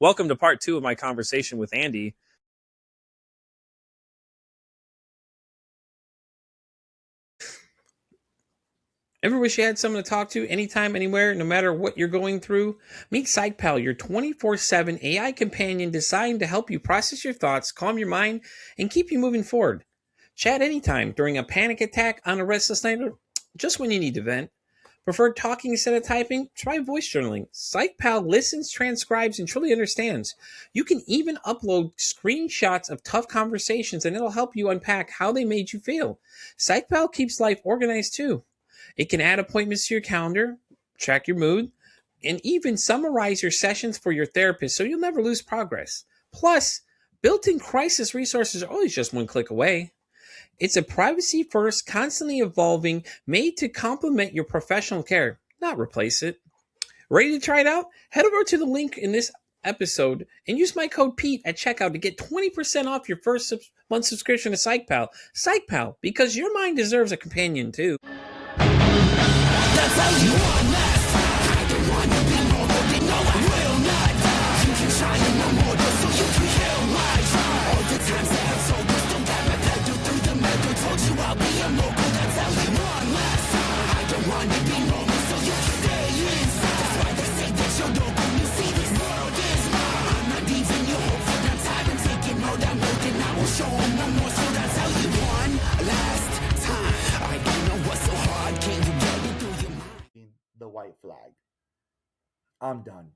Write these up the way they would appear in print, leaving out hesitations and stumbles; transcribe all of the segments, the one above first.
Welcome to part 2 of my conversation with Andy. Ever wish you had someone to talk to anytime, anywhere, no matter what you're going through? Meet PsychPal, your 24/7 AI companion designed to help you process your thoughts, calm your mind, and keep you moving forward. Chat anytime during a panic attack, on a restless night, or just when you need to vent. Prefer talking instead of typing? Try voice journaling. PsychPal listens, transcribes, and truly understands. You can even upload screenshots of tough conversations, and it'll help you unpack how they made you feel. PsychPal keeps life organized too. It can add appointments to your calendar, track your mood, and even summarize your sessions for your therapist so you'll never lose progress. Plus, built-in crisis resources are always just one click away. It's a privacy first, constantly evolving, made to complement your professional care, not replace it. Ready to try it out? Head over to the link in this episode and use my code Pete at checkout to get 20% off your first month subscription to PsychPal. PsychPal, because your mind deserves a companion too. That's how you want less. I don't want to be normal, they know I will not. You can try it no more, so you can kill my time. All the times that I've sold this, don't got my pedal through the metal. Told you I'll be a mogul, that's how you want less. I don't want to be normal, so you can stay inside. That's why they say that you're local. You see this world is mine. I'm not leaving you hope for that time. I'm taking all that milk and I will show them no more. So that's how you want last time. I don't know what's so hard, can you get it through your mind? The white flag. I'm done.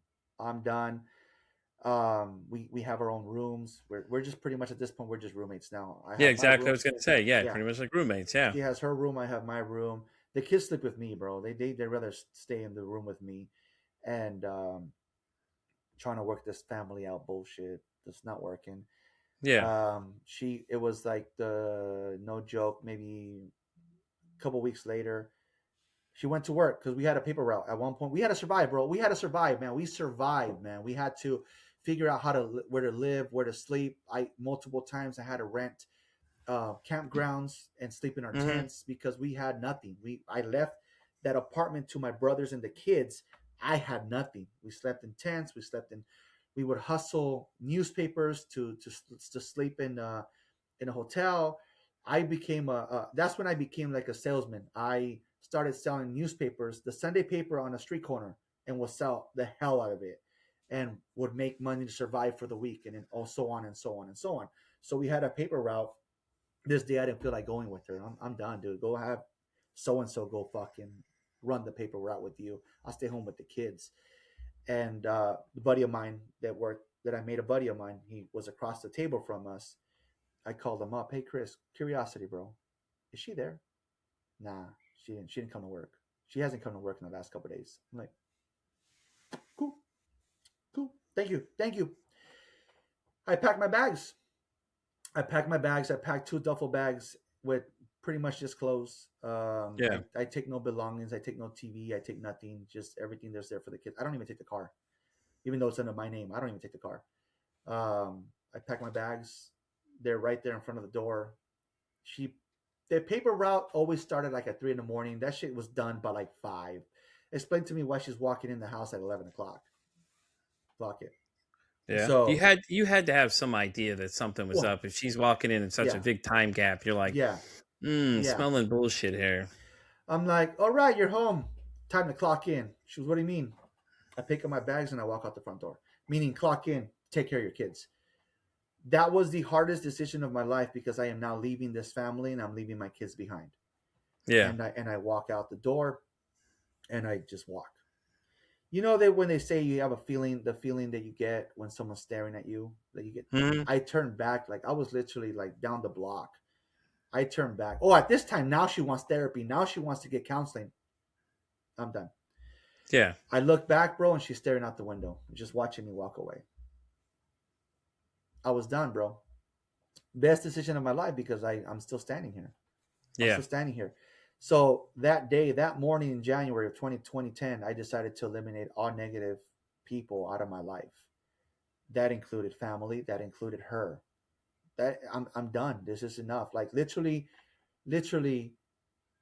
We have our own rooms. We're just pretty much at this point we're just roommates now. Yeah, exactly. I was gonna say, yeah, pretty much like roommates. Yeah. She has her room. I have my room. The kids sleep with me, bro. They rather stay in the room with me, and trying to work this family out bullshit. That's not working. Yeah. It was like the no joke. Maybe a couple weeks later, she went to work because we had a paper route. At one point, we had to survive, bro. We had to survive, man. We survived, man. We had to figure out where to live, where to sleep. I multiple times I had to rent campgrounds and sleep in our tents because we had nothing. I left that apartment to my brothers and the kids. I had nothing. We slept in tents. We would hustle newspapers to sleep in a hotel. That's when I became like a salesman. I started selling newspapers, the Sunday paper on a street corner, and would sell the hell out of it and would make money to survive for the week, and then so on and so on and so on. So we had a paper route. This day I didn't feel like going with her. I'm done, dude. Go have so and so go fucking run the paper route with you. I'll stay home with the kids. And the buddy of mine that I made a buddy of mine, he was across the table from us. I called him up. Hey, Chris, curiosity, bro. Is she there? Nah, she didn't. She didn't come to work. She hasn't come to work in the last couple of days. I'm like, cool, cool. Thank you. I packed my bags. I packed 2 duffel bags with pretty much just clothes. Yeah. I take no belongings. I take no TV. I take nothing. Just everything that's there for the kids. I don't even take the car, even though it's under my name. I don't even take the car. I pack my bags. They're right there in front of the door. The paper route always started like at 3 a.m. That shit was done by like 5. Explain to me why she's walking in the house at 11 o'clock. Fuck it. Yeah. So you had to have some idea that something was up. If she's walking in such a big time gap, you're like, smelling bullshit here. I'm like, all right, you're home. Time to clock in. She was, what do you mean? I pick up my bags and I walk out the front door. Meaning clock in, take care of your kids. That was the hardest decision of my life because I am now leaving this family and I'm leaving my kids behind. Yeah. And I walk out the door and I just walk. You know that when they say you have the feeling that you get when someone's staring at you, that you get. I turned back, like I was literally like down the block. I turned back. Oh, at this time now she wants therapy. Now she wants to get counseling. I'm done. Yeah. I look back, bro, and she's staring out the window, just watching me walk away. I was done, bro. Best decision of my life because I'm still standing here. I'm still standing here. So that morning in January of 2010, I decided to eliminate all negative people out of my life. That included family. That included her. That I'm done. This is enough. Like literally,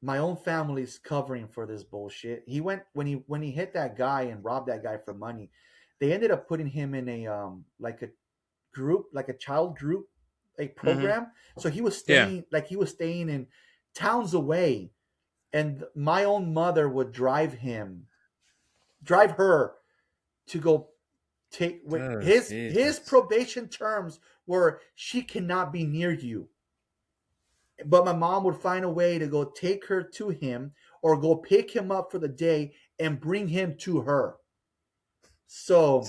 my own family's covering for this bullshit. He went when he hit that guy and robbed that guy for money. They ended up putting him in a like a group, like a child group, a Mm-hmm. program. So he was Yeah. staying in towns away, and my own mother would drive her to go take when Oh, his Jesus. probation terms were she cannot be near you. But my mom would find a way to go take her to him or go pick him up for the day and bring him to her. So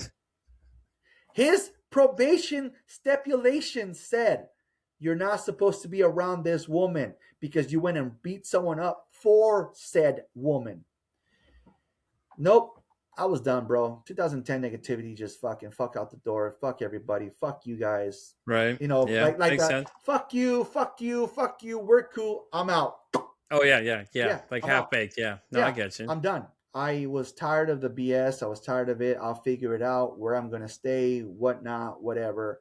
his probation stipulation said you're not supposed to be around this woman because you went and beat someone up for said woman. Nope. I was done, bro. 2010 negativity just fucking fuck out the door. Fuck everybody. Fuck you guys. Right. You know, Yeah. like Makes that. sense. Fuck you. Fuck you. Fuck you. We're cool. I'm out. Oh, yeah. Yeah. Yeah. Yeah, Like I'm half out. baked. Yeah. No, I Yeah, get you. I'm done. I was tired of the BS. I was tired of it. I'll figure it out where I'm gonna stay, whatnot, whatever.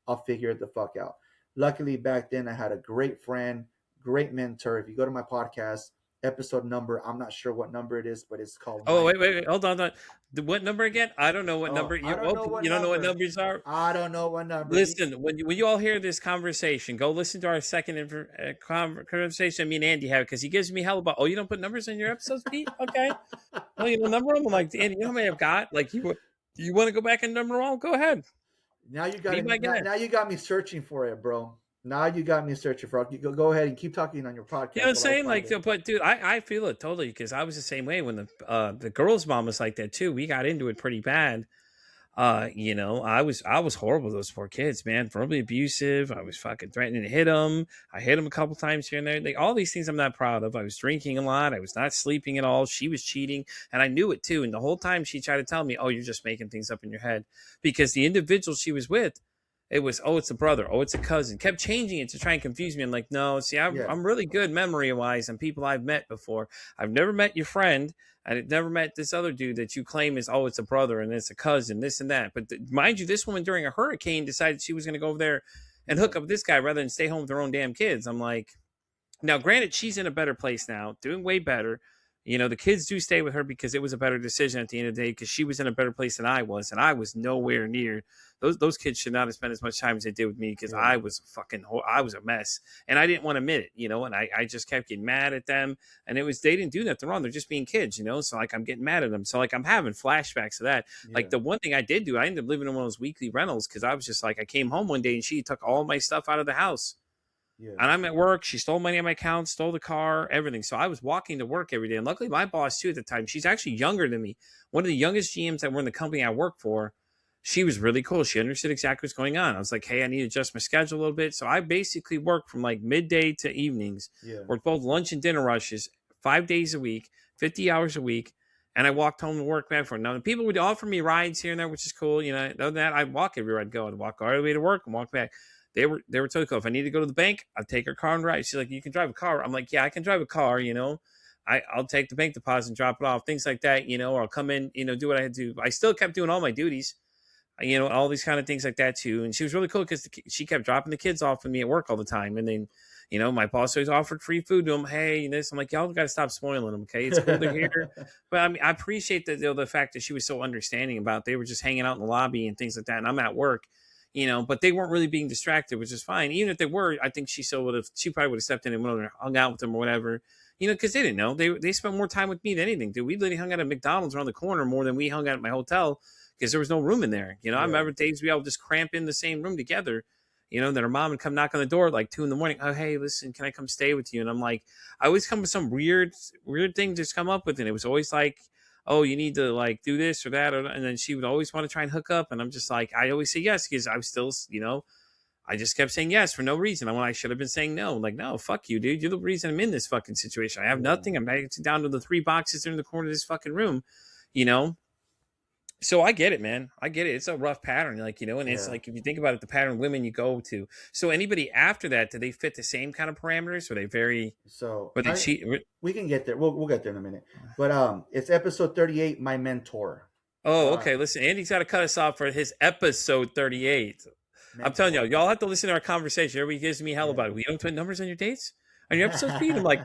I'll figure it the fuck out. Luckily, back then I had a great friend, great mentor. If you go to my podcast episode number, I'm not sure what number it is, but it's called Oh, My. wait. Hold on. What number again? I don't know what number. Oh, I don't know what You don't know what number. numbers are? I don't know what number. Listen, when you all hear this conversation, go listen to our second conversation me and Andy have because he gives me hell about. Oh, you don't put numbers in your episodes, Pete? Okay. Well, you know number them. I'm like, Andy, you know how many I've got? Like you want to go back and number them all? Go ahead. Now you got Be it. my guest. Now you got me searching for it, bro. Now you got me searching for it. Go ahead and keep talking on your You know what podcast I'm while I saying? find Like, it. but dude, I feel it totally because I was the same way when the girl's mom was like that too. We got into it pretty bad. I was horrible to those poor kids, man. Verbally abusive. I was fucking threatening to hit them. I hit them a couple times here and there. Like all these things I'm not proud of. I was drinking a lot. I was not sleeping at all. She was cheating, and I knew it too. And the whole time she tried to tell me, "Oh, you're just making things up in your head," because the individual she was with, it was, "Oh, it's a brother. Oh, it's a cousin." Kept changing it to try and confuse me. I'm like, no, see, Yeah, I'm really good memory wise on people I've met before. I've never met your friend. I had never met this other dude that you claim is, oh, it's a brother and it's a cousin, this and that. But mind you, this woman during a hurricane decided she was going to go over there and yeah, hook up with this guy rather than stay home with her own damn kids. I'm like, now, granted, she's in a better place now, doing way better. The kids do stay with her because it was a better decision at the end of the day because she was in a better place than I was, and I was nowhere near. Those kids should not have spent as much time as they did with me because yeah, I was a mess, and I didn't want to admit it, and I just kept getting mad at them, and it was they didn't do nothing wrong, they're just being kids. So like I'm getting mad at them, so like I'm having flashbacks of that. yeah, Like the one thing I did do, I ended up living in one of those weekly rentals because I was just like I came home one day and she took all my stuff out of the house. yeah, And I'm at work. She stole money on my account, stole the car, everything. So I was walking to work every day. And luckily, my boss, too, at the time, she's actually younger than me. One of the youngest GMs that were in the company I work for. She was really cool. She understood exactly what's going on. I was like, hey, I need to adjust my schedule a little bit. So I basically worked from like midday to evenings, yeah, worked both lunch and dinner rushes, 5 days a week, 50 hours a week. And I walked home to work back for it. Now, the people would offer me rides here and there, which is cool. Other than that, I'd walk everywhere I'd go. I'd walk all the way to work and walk back. They were totally cool. If I need to go to the bank, I'd take her car and ride. She's like, you can drive a car. I'm like, yeah, I can drive a car. I'll take the bank deposit and drop it off, things like that. Or I'll come in, do what I had to do. I still kept doing all my duties, all these kind of things like that too. And she was really cool because she kept dropping the kids off with me at work all the time. And then, my boss always offered free food to them. Hey, this. I'm like, y'all got to stop spoiling them. Okay, it's cool they're here, but I mean, I appreciate the fact that she was so understanding about. They were just hanging out in the lobby and things like that, and I'm at work. But they weren't really being distracted, which is fine. Even if they were, I think she probably would have stepped in and went over and hung out with them or whatever. Because they didn't know. They spent more time with me than anything, dude. We literally hung out at McDonald's around the corner more than we hung out at my hotel because there was no room in there. I yeah, remember days we all just cramp in the same room together. That her mom would come knock on the door at like 2 a.m. Oh, hey, listen, can I come stay with you? And I'm like, I always come with some weird thing to just come up with, and it was always like, oh, you need to like do this or that, and then she would always want to try and hook up, and I'm just like, I always say yes because I was still. I just kept saying yes for no reason. When I should have been saying no. Like, no, fuck you, dude. You're the reason I'm in this fucking situation. I have yeah, nothing. I'm down to the 3 boxes in the corner of this fucking room, you know? So I get it, man. I get it. It's a rough pattern. And it's yeah. like, if you think about it, the pattern women you go to. So anybody after that, do they fit the same kind of parameters? Or they very, So or they cheat? we can get there. We'll get there in a minute. But it's episode 38. My mentor, Oh, uh, okay. Listen, Andy's got to cut us off for his episode 38. I'm telling mentor. y'all have to listen to our conversation. Everybody gives me hell Yeah. about it. We don't put numbers on your dates? On your episodes, Pete? I'm like,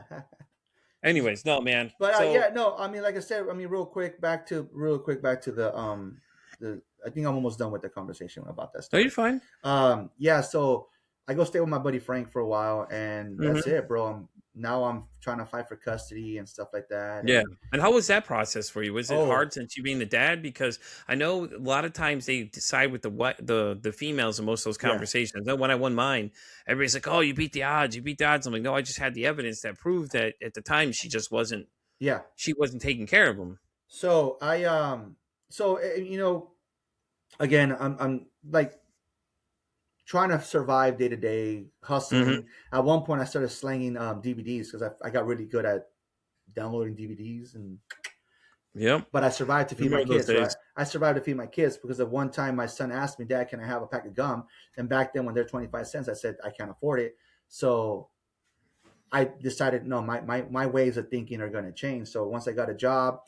anyways, no, man. But So, yeah, no. I mean, like I said, I mean, real quick back to the I think I'm almost done with the conversation about that No, you're story. fine. Yeah, so I go stay with my buddy Frank for a while, and that's Hmm. it, bro. Now I'm trying to fight for custody and stuff like that. Yeah. And And how was that process for you? Was it oh hard since you being the dad? Because I know a lot of times they decide with the females in most of those yeah, conversations. No, when I won mine, everybody's like, "Oh, you beat the odds. You beat the odds." I'm like, "No, I just had the evidence that proved that at the time she just wasn't yeah. she wasn't taking care of him." So again, I'm like trying to survive day to day, Hmm. hustling. At one point, I started slanging DVDs because I got really good at downloading DVDs, and Yep. but I survived to feed my Remember those kids, right? days. I survived to feed my kids because at one time my son asked me, "Dad, can I have a pack of gum?" And back then, when they're 25 cents, I said I can't afford it. So I decided, no, my ways of thinking are going to change. So once I got a job,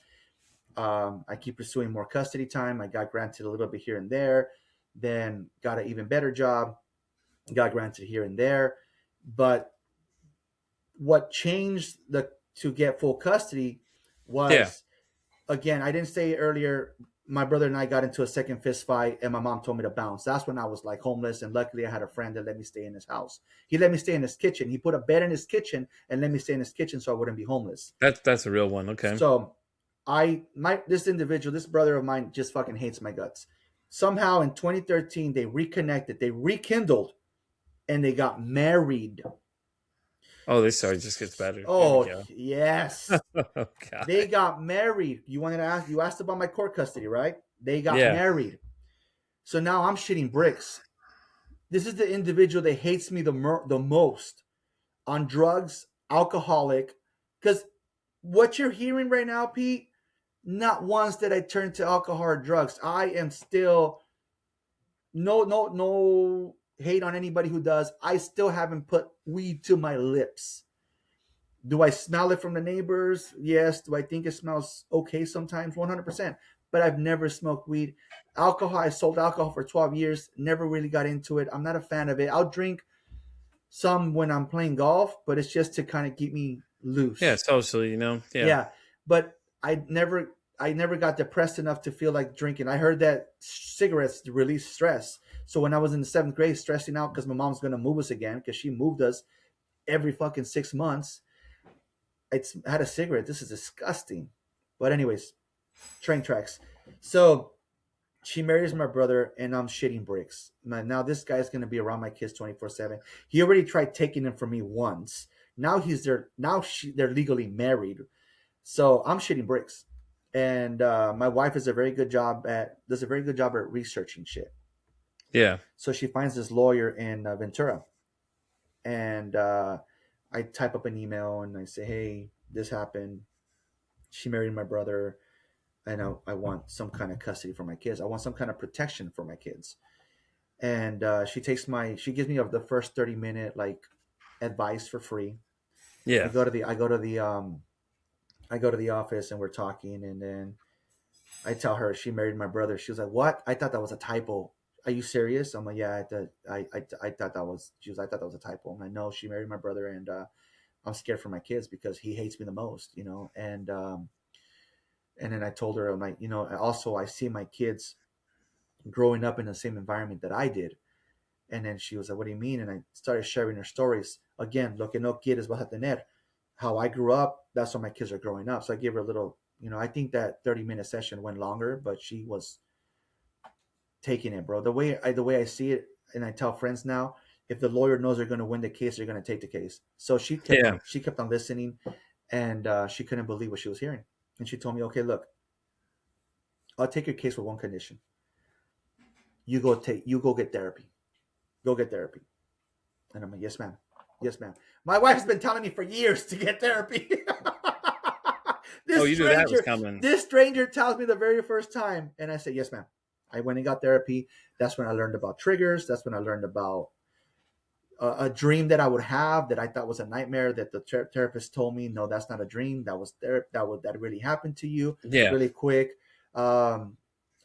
I keep pursuing more custody time. I got granted a little bit here and there, then got an even better job, got granted here and there. But what changed the to get full custody Yeah. was, again, I didn't say earlier, my brother and I got into a second fist fight and my mom told me to bounce. That's when I was like homeless, and luckily I had a friend that let me stay in his house. He let me stay in his kitchen. He put a bed in his kitchen and let me stay in his kitchen so I wouldn't be homeless. That's a real one. Okay. So this individual, this brother of mine just fucking hates my guts. Somehow in 2013 they reconnected, they rekindled, and they got married. Oh, this story just gets better. Here we Oh go. yes. Oh They God. got married. You asked about my court custody, right? They got Yeah. married. So now I'm shitting bricks. This is the individual that hates me the most, on drugs, alcoholic. Because what you're hearing right now, Pete, not once did I turn to alcohol or drugs. I am still, no hate on anybody who does. I still haven't put weed to my lips. Do I smell it from the neighbors? Yes. Do I think it smells okay sometimes? 100%. But I've never smoked weed. Alcohol, I sold alcohol for 12 years, never really got into it. I'm not a fan of it. I'll drink some when I'm playing golf, but it's just to kind of keep me Yeah. loose. Socially, Yeah. Yeah. But I never got depressed enough to feel like drinking. I heard that cigarettes release stress. So when I was in the seventh grade, stressing out because my mom's gonna move us again, because she moved us every fucking 6 months, I had a cigarette. This is disgusting. But anyways, train tracks. So she marries my brother, and I'm shitting bricks. Now this guy's gonna be around my kids 24/7. He already tried taking them from me once. Now he's there. They're legally married. So I'm shitting bricks. And my wife does a very good job at researching shit. Yeah. So she finds this lawyer in Ventura, and I type up an email and I say, "Hey, this happened. She married my brother, and I want some kind of custody for my kids. I want some kind of protection for my kids." And she gives me the first 30-minute like advice for free. I Yeah. go to the I go to the I go to the office and we're talking, and then I tell her she married my brother. She was like, "What? I thought that was a typo. Are you serious?" I'm like, "Yeah, I thought that was." She was, "I thought that was a typo." I'm like, "No, she married my brother, and I'm scared for my kids because he hates me the most, you know." And then I told her, I'm like, also I see my kids growing up in the same environment that I did. And then she was like, "What do you mean?" And I started sharing her stories. Again, lo que no quieres vas a tener. How I grew up, that's how my kids are growing up. So I gave her a little, I think that 30-minute session went longer, but she was taking it, bro. The way I see it, and I tell friends now, if the lawyer knows they're going to win the case, they're going to take the case. So Yeah. she kept on listening, and she couldn't believe what she was hearing. And she told me, "Okay, look, I'll take your case with one condition. You go get therapy. Go get therapy." And I'm like, "Yes, ma'am. Yes, ma'am." My wife's been telling me for years to get therapy. Oh, this you knew that was stranger, coming. this stranger tells me the very first time, and I say, "Yes, ma'am." I went and got therapy. That's when I learned about triggers. That's when I learned about a dream that I would have that I thought was a nightmare. That the therapist told me, "No, that's not a dream. That really happened to you Yeah. really quick." I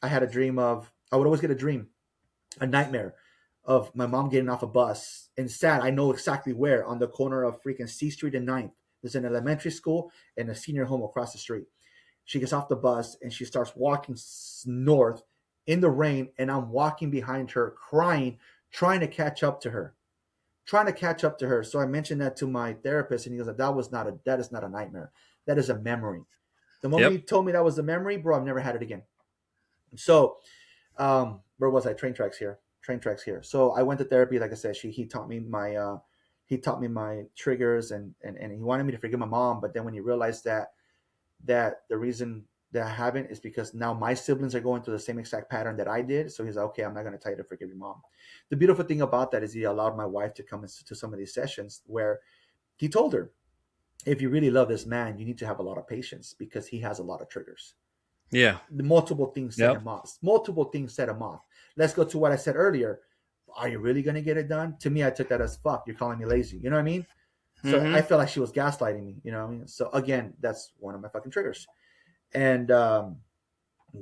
had a dream of I would always get a nightmare of my mom getting off a bus and sad. I know exactly where, on the corner of freaking C Street and Ninth. There's an elementary school and a senior home across the street. She gets off the bus and she starts walking north, in the rain, and I'm walking behind her crying, trying to catch up to her. Trying to catch up to her. So I mentioned that to my therapist, and he goes, that is not a nightmare. That is a memory. The moment he Yep. told me that was a memory, bro, I've never had it again. So where was I? Train tracks here. Train tracks here. So I went to therapy. Like I said, he taught me my triggers, and he wanted me to forgive my mom. But then when he realized that the reason that I haven't is because now my siblings are going through the same exact pattern that I did. So he's like, okay, I'm not going to tell you to forgive your mom. The beautiful thing about that is he allowed my wife to come into some of these sessions where he told her, if you really love this man, you need to have a lot of patience because he has a lot of triggers. Yeah. The multiple things set Yep. him off. Multiple things set him off. Let's go to what I said earlier. Are you really going to get it done? To me, I took that as fuck. You're calling me lazy. You know what I mean? So I Mm-hmm. felt like she was gaslighting me. You know what I mean? So again, that's one of my fucking triggers. And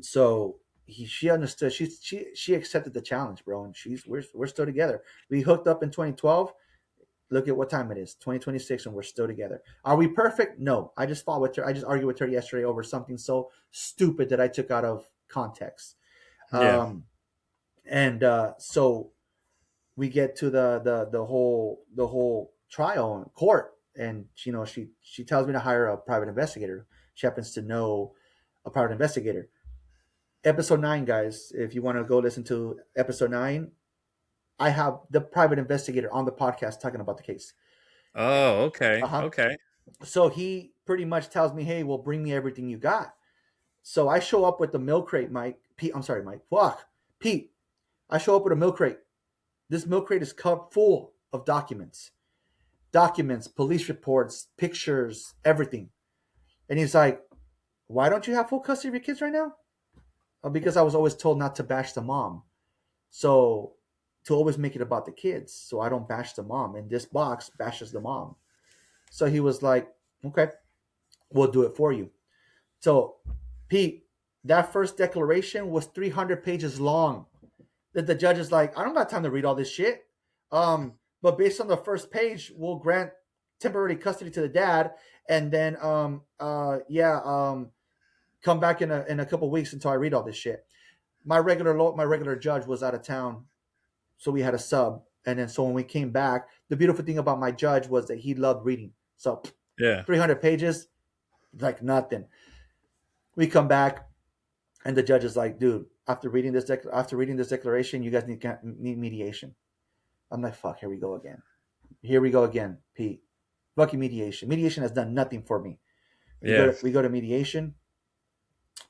so she understood. She accepted the challenge, bro. And we're still together. We hooked up in 2012. Look at what time it is, 2026, and we're still together. Are we perfect? No. I just fought with her. I just argued with her yesterday over something so stupid that I took out of context. Yeah. Um, and so we get to the whole trial in court, and she tells me to hire a private investigator. She happens to know a private investigator. Episode 9, guys. If you want to go listen to episode 9, I have the private investigator on the podcast talking about the case. Oh, Uh okay. huh. Okay. So he pretty much tells me, "Hey, well, bring me everything you got." So I show up with the milk crate, Mike. Pete, I'm sorry, Mike. Fuck, Pete. I show up with a milk crate. This milk crate is full of documents, police reports, pictures, everything. And he's like, "Why don't you have full custody of your kids right now?" Because I was always told not to bash the mom. So to always make it about the kids, so I don't bash the mom. And this box bashes the mom. So he was like, "Okay, we'll do it for you." So, Pete, that first declaration was 300 pages long. That the judge is like, I don't got time to read all this shit. But based on the first page, we'll grant temporary custody to the dad, and then come back in a couple weeks until I read all this shit. My regular judge was out of town, so we had a sub, and then so when we came back, the beautiful thing about my judge was that he loved reading. So Yeah. 300 pages, like nothing. We come back, and the judge is like, "Dude, after reading this declaration, you guys need mediation." I'm like, "Fuck, here we go again. Here we go again, Pete. Fucking mediation. Mediation has done nothing for me." Yeah. We go to mediation,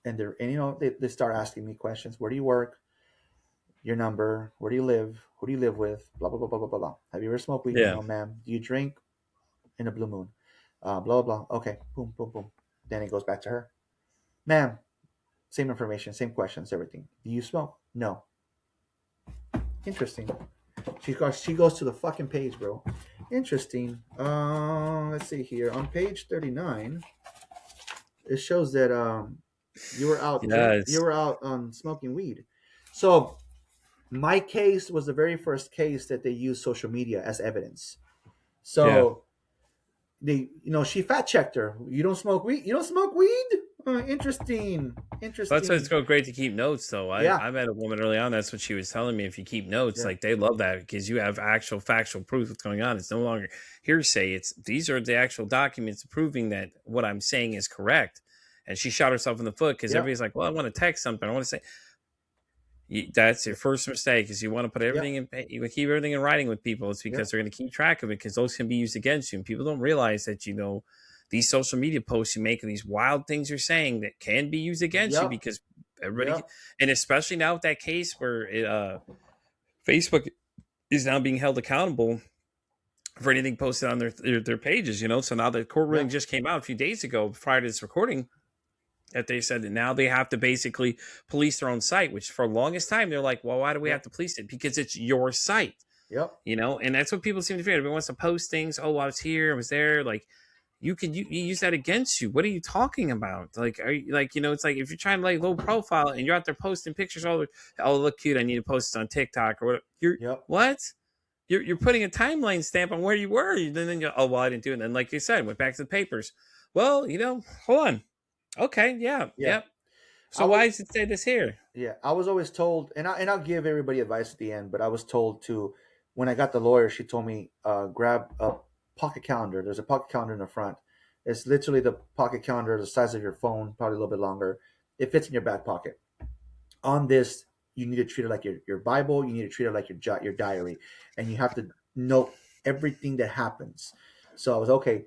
and they start asking me questions. Where do you work? Your number. Where do you live? Who do you live with? Blah blah blah blah blah blah. Have you ever smoked weed? Yeah. No, ma'am. Do you drink? In a blue moon. Blah blah blah. Okay. Boom boom boom. Then it goes back to her. Ma'am, same information, same questions, everything. Do you smoke? No. Interesting. She goes to the fucking page, bro. Interesting. Let's see here. On page 39, it shows that you Yes. were out smoking weed. So my case was the very first case that they used social media as evidence. Yeah. So she fact checked her. You don't smoke weed. You don't smoke weed. Interesting. That's why it's Interesting. so great to keep notes, though. Yeah. I met a woman early on. That's what she was telling me. If you keep notes, Yeah. like they love that because you have actual factual proof what's going on. It's no longer hearsay. These are the actual documents proving that what I'm saying is correct. And she shot herself in the foot because Yep. everybody's like, "Well, I want to text something. I want to say." That's your first mistake is you want to put everything Yep. in you keep everything in writing with people. It's because Yep. they're going to keep track of it because those can be used against you. And people don't realize that these social media posts you make and these wild things you're saying that can be used against you Yep. because everybody, Yep. and especially now with that case where Facebook is now being held accountable for anything posted on their pages. So now the court ruling Yep. just came out a few days ago prior to this recording that they said that now they have to basically police their own site, which for the longest time they're like, well, why do we have Yep. to police it? Because it's your site, Yep. and that's what people seem to forget. Everyone wants to post things. Oh, I was here, I was there. Like you use that against you. What are you talking about? Like, are you like, it's like if you're trying to like low profile and you're out there posting pictures, oh, look cute. I need to post this on TikTok or what? Yep. What? You're putting a timeline stamp on where you were. And then oh, well, I didn't do it. And then, like you said, went back to the papers. Well, hold on. Okay, yeah, Yeah. yep. I So was why does it say this here? Yeah, I was always told, I'll give everybody advice at the end, but I was told to, when I got the lawyer, she told me, grab a pocket calendar. There's a pocket calendar in the front. It's literally the pocket calendar the size of your phone, probably a little bit longer. It fits in your back pocket. On this, you need to treat it like your Bible. You need to treat it like your diary, and you have to note everything that happens. So I was okay.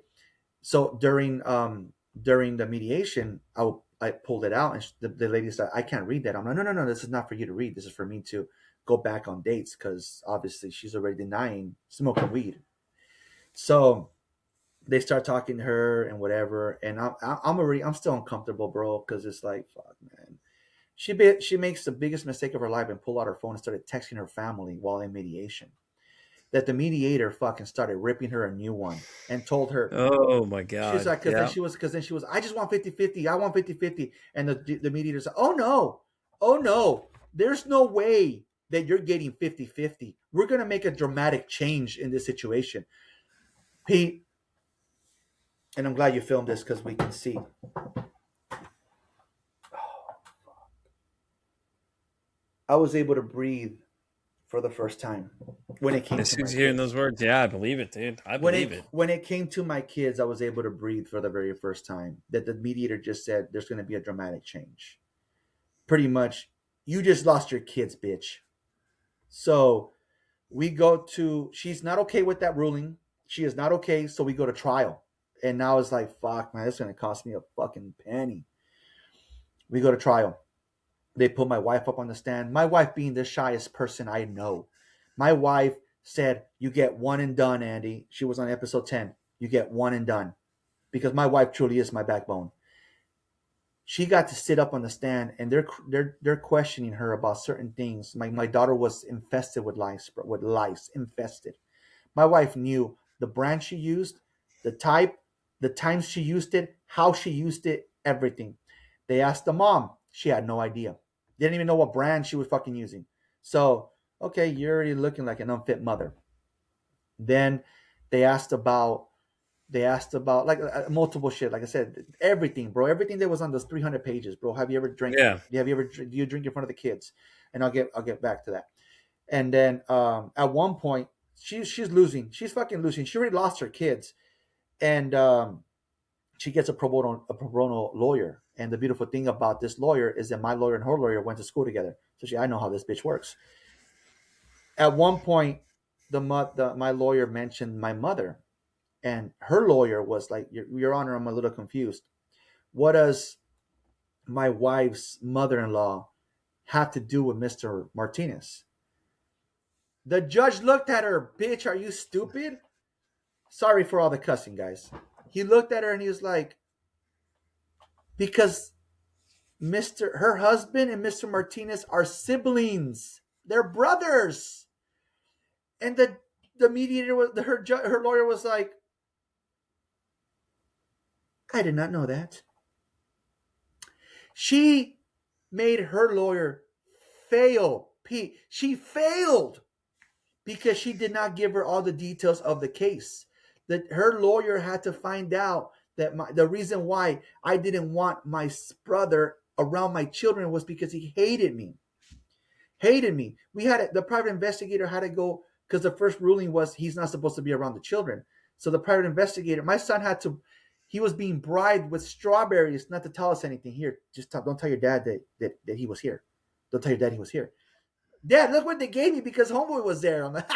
So during the mediation, I pulled it out, and the lady said, "I can't read that." I'm like, "No, no, no, this is not for you to read. This is for me to go back on dates because obviously she's already denying smoking weed." So they start talking to her and whatever, and I'm still uncomfortable, bro, because it's like, fuck, man. She makes the biggest mistake of her life and pulled out her phone and started texting her family while in mediation. That the mediator fucking started ripping her a new one and told her, Oh my she's god. like, Yeah. because then she was, I just want 50-50. I want 50-50. And the mediator said, oh no, oh no, there's no way that you're getting 50-50. We're going to make a dramatic change in this situation. Pete, and I'm glad you filmed this because we can see. I was able to breathe for the first time when it came As to soon my as you're hearing kids. those words, yeah, I believe it, dude. I believe it. When it came to my kids, I was able to breathe for the very first time. That the mediator just said there's going to be a dramatic change. Pretty much, you just lost your kids, bitch. So we go to, she's not okay with that ruling. She is not okay. So we go to trial. And now it's like, fuck, man, it's going to cost me a fucking penny. We go to trial. They put my wife up on the stand. My wife being the shyest person I know. My wife said, you get one and done, Andy. She was on episode 10. You get one and done. Because my wife truly is my backbone. She got to sit up on the stand, and they're questioning her about certain things. My daughter was infested with lice, infested. My wife knew the brand she used, the type, the times she used it, how she used it, everything. They asked the mom. She had no idea. They didn't even know what brand she was fucking using. So, okay, you're already looking like an unfit mother. Then they asked about like multiple shit. Like I said, everything, bro. Everything that was on those 300 pages, bro. Have you ever drank? Yeah. Have you ever do you drink in front of the kids? And I'll get back to that. And then at one point, she's losing. She's fucking losing. She already lost her kids, and she gets a pro bono lawyer. And the beautiful thing about this lawyer is that my lawyer and her lawyer went to school together. So I know how this bitch works. At one point, my lawyer mentioned my mother, and her lawyer was like, Your Honor, I'm a little confused. What does my wife's mother-in-law have to do with Mr. Martinez? The judge looked at her, bitch, are you stupid? Sorry for all the cussing, guys. He looked at her and he was like, because her husband and Mr. Martinez are siblings. They're brothers. And the mediator was her lawyer was like, I did not know that. She made her lawyer fail. Pete, she failed because she did not give her all the details of the case. That her lawyer had to find out that the reason why I didn't want my brother around my children was because he hated me. Hated me. The private investigator had to go because the first ruling was he's not supposed to be around the children. So the private investigator, my son had to, he was being bribed with strawberries not to tell us anything. Here, don't tell your dad that he was here. Don't tell your dad he was here. Dad, look what they gave me because homeboy was there. I'm like,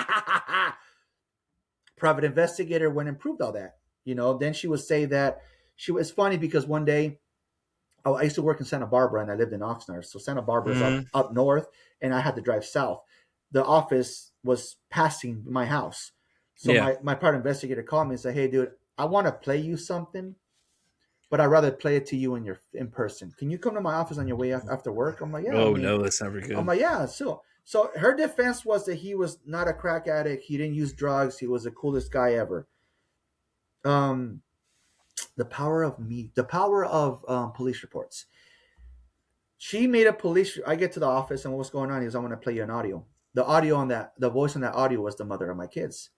private investigator went and proved all that. Then she would say that she was funny because one day, oh, I used to work in Santa Barbara and I lived in Oxnard. So Santa Barbara is Hmm. up north and I had to drive south. The office was passing my house. So Yeah. my private investigator called me and said, hey, dude, I want to play you something, but I'd rather play it to you in person. Can you come to my office on your way after work? I'm like, yeah, I Oh mean, no, that's never I'm good. like, yeah. So her defense was that he was not a crack addict. He didn't use drugs. He was the coolest guy ever. Um, the power of police reports. She made a police. I get to the office and what's going on is I'm going to play you an audio. The voice on that audio was the mother of my kids,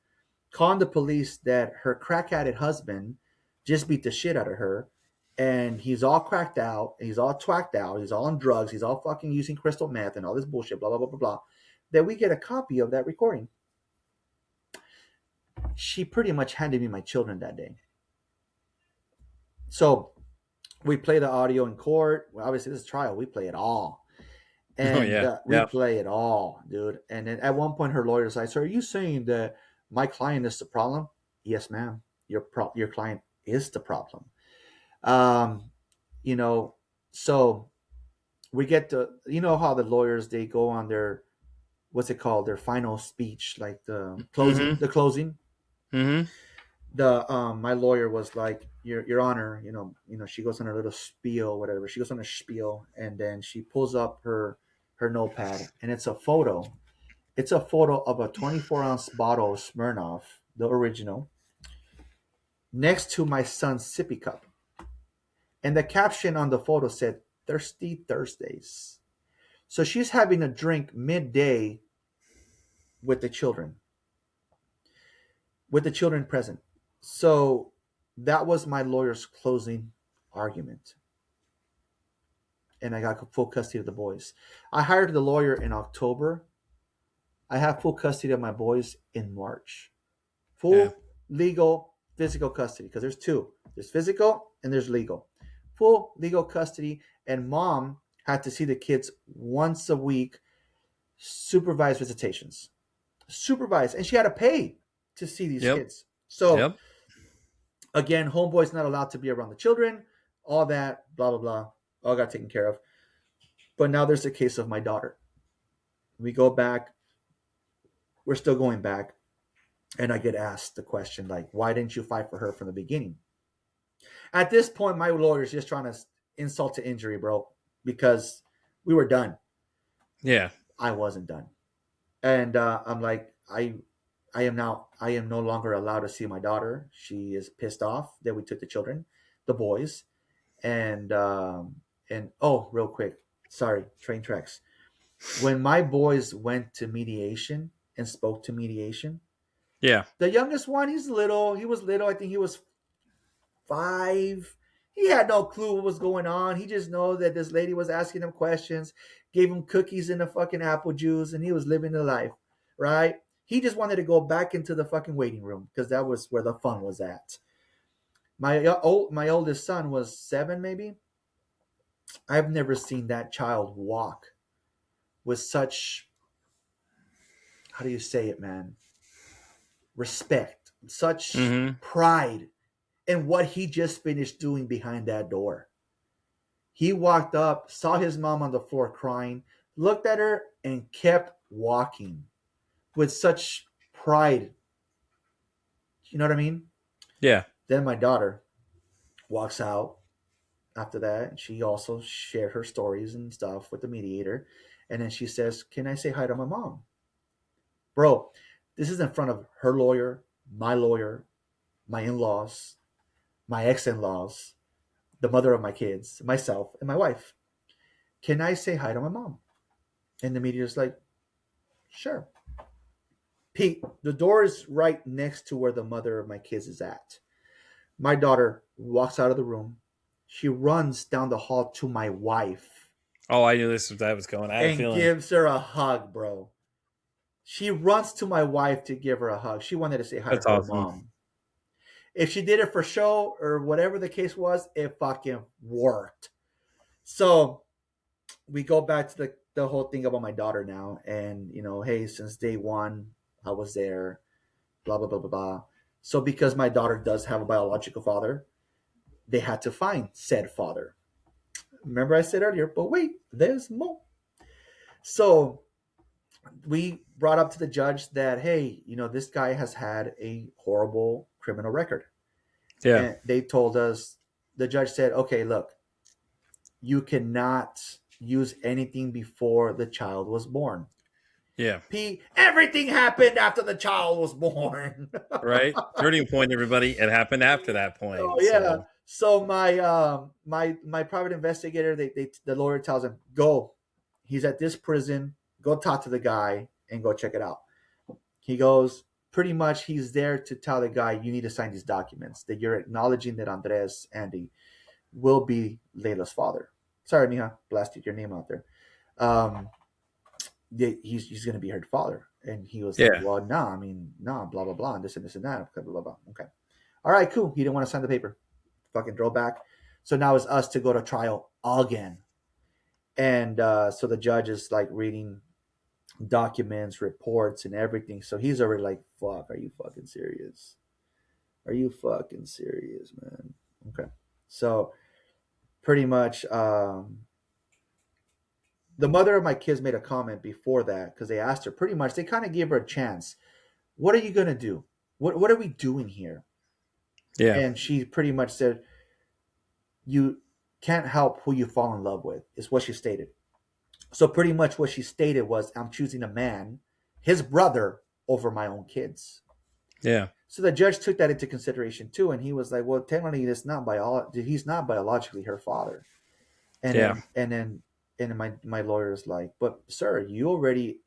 calling the police that her crack addict husband just beat the shit out of her, and he's all cracked out, he's all twacked out, he's all on drugs, he's all fucking using crystal meth and all this bullshit, blah blah blah blah blah. That we get a copy of that recording. She pretty much handed me my children that day. So we play the audio in court. Well, obviously, this is trial. We play it all. Oh And yeah, we yeah. play it all, dude. And then at one point, her lawyer said, "So are you saying that my client is the problem?" Yes, ma'am. Your client is the problem. Um, you know, so we get to, you know how the lawyers, they go on their, what's it called, their final speech, like the closing, Mm-hmm. the closing. Mm-hmm. The my lawyer was like, your honor, she goes on her little spiel, whatever, she goes on a spiel, and then she pulls up her notepad, and it's a photo of a 24-ounce bottle of Smirnoff, the original, next to my son's sippy cup, and the caption on the photo said, "Thirsty Thursdays." So she's having a drink midday with the children, present. So that was my lawyer's closing argument, and I got full custody of the boys. I hired the lawyer in October. I have full custody of my boys in March. Yeah. Full legal physical custody, because there's two. There's physical and there's legal. Full legal custody, and mom had to see the kids once a week, supervised visitations. Supervised, and she had to pay to see these Yep. kids. So Yep. again, homeboy's not allowed to be around the children, all that, blah blah blah, all got taken care of. But now there's the case of my daughter. We go back, we're still going back, and I get asked the question, like, why didn't you fight for her from the beginning? At this point, my lawyer's just trying to insult to injury, bro, because we were done. Yeah. I wasn't done, and I'm like, I am no longer allowed to see my daughter. She is pissed off that we took the children, the boys, and oh, real quick, sorry, train tracks. When my boys went to mediation and spoke to mediation, Yeah. the youngest one, he's little. He was little. I think he was 5. He had no clue what was going on. He just know that this lady was asking him questions, gave him cookies and the fucking apple juice, and he was living the life, right? He just wanted to go back into the fucking waiting room because that was where the fun was at. My oldest son was 7, maybe. I've never seen that child walk with such, how do you say it, man? Respect, such Mm-hmm. pride in what he just finished doing behind that door. He walked up, saw his mom on the floor crying, looked at her, and kept walking with such pride. You know what I mean? Yeah. Then my daughter walks out after that, and she also shared her stories and stuff with the mediator. And then she says, "Can I say hi to my mom?" Bro, this is in front of her lawyer, my in laws, my ex in laws, the mother of my kids, myself, and my wife. "Can I say hi to my mom?" And the mediator's like, "Sure." Pete, the door is right next to where the mother of my kids is at. My daughter walks out of the room. She runs down the hall to my wife Oh, I knew that was going. I had a and feeling. gives her a hug, bro. She runs to my wife to give her a hug. She wanted to say hi to That's her awesome. mom. If she did it for show or whatever the case was, it fucking worked. So we go back to the whole thing about my daughter now. And, hey, since day one, I was there, blah, blah, blah, blah, blah. So because my daughter does have a biological father, they had to find said father. Remember I said earlier, but wait, there's more. So we brought up to the judge that, hey, this guy has had a horrible criminal record. Yeah. And they told us, the judge said, okay, look, you cannot use anything before the child was born. Yeah. Everything happened after the child was born. Right. Turning point, everybody. It happened after that Oh point. yeah. So So my private investigator, the lawyer tells him, go. He's at this prison. Go talk to the guy and go check it out. He goes, pretty much he's there to tell the guy, you need to sign these documents that you're acknowledging that Andres, Andy, will be Layla's father. Sorry, Nia, blasted your name out there. Um, he's going to be her father. And he was like, Yeah. well, nah, I mean, nah, blah, blah, blah, and this and that, blah, blah, blah. Okay. All right, cool. He didn't want to sign the paper. Fucking drove back. So now it's us to go to trial again. And so the judge is like reading documents, reports, and everything. So he's already like, fuck, are you fucking serious? Are you fucking serious, man? Okay. So pretty much, the mother of my kids made a comment before that because they asked her, pretty much, they kind of gave her a chance. What are you going to do? What are we doing here? Yeah. And she pretty much said, you can't help who you fall in love with, is what she stated. So pretty much what she stated was, I'm choosing a man, his brother, over my own kids. Yeah. So the judge took that into consideration too, and he was like, "Well, technically, he's not biologically her father." And Yeah. then my lawyer is like, "But sir, you already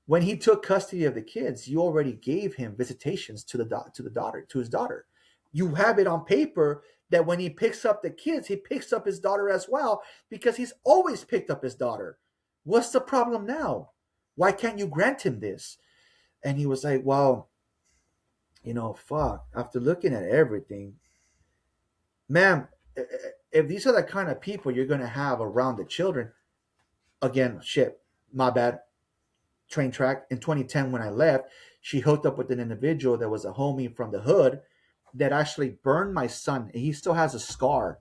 when he took custody of the kids, you already gave him visitations to the daughter to his daughter. You have it on paper that when he picks up the kids, he picks up his daughter as well because he's always picked up his daughter. What's the problem now? Why can't you grant him this?" And he was like, "Well, fuck. After looking at everything, ma'am, if these are the kind of people you're gonna have around the children, again, shit, my bad, train track. In 2010, when I left, she hooked up with an individual that was a homie from the hood that actually burned my son. He still has a scar